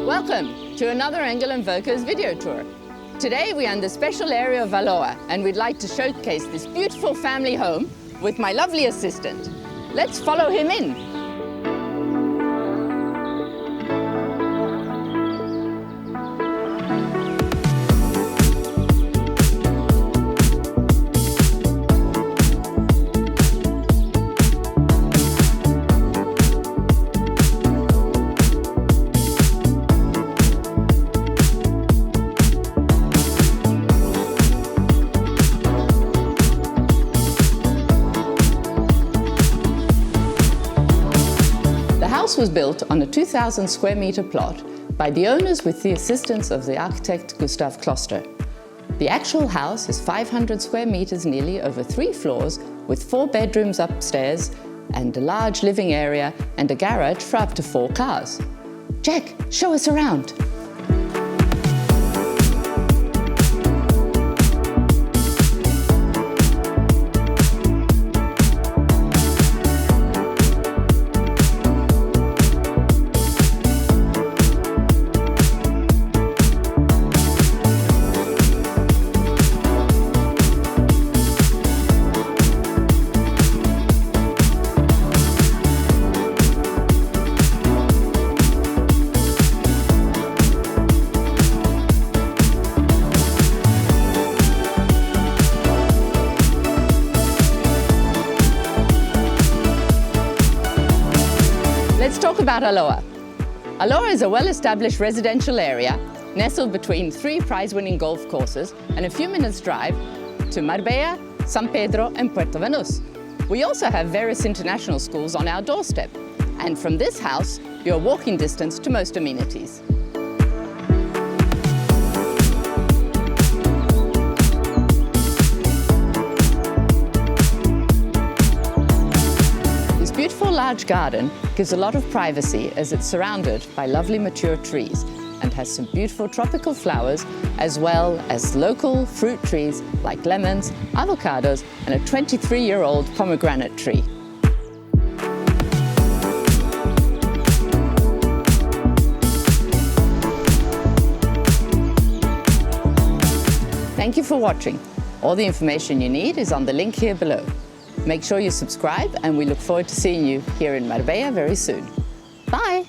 Welcome to another Engel Völkers video tour. Today we're in the special area of Aloha and we'd like to showcase this beautiful family home with my lovely assistant. Let's follow him in. The house was built on a 2,000 square meter plot by the owners with the assistance of the architect Gustav Kloster. The actual house is 500 square meters nearly over 3 floors with 4 bedrooms upstairs and a large living area and a garage for up to 4 cars. Jack, show us around. Let's talk about Aloha. Aloha is a well-established residential area nestled between 3 prize-winning golf courses and a few minutes' drive to Marbella, San Pedro and Puerto Banús. We also have various international schools on our doorstep. And from this house, you're walking distance to most amenities. This beautiful large garden gives a lot of privacy as it's surrounded by lovely mature trees and has some beautiful tropical flowers as well as local fruit trees like lemons, avocados and a 23-year-old pomegranate tree. Thank you for watching. All the information you need is on the link here below. Make sure you subscribe and we look forward to seeing you here in Marbella very soon. Bye!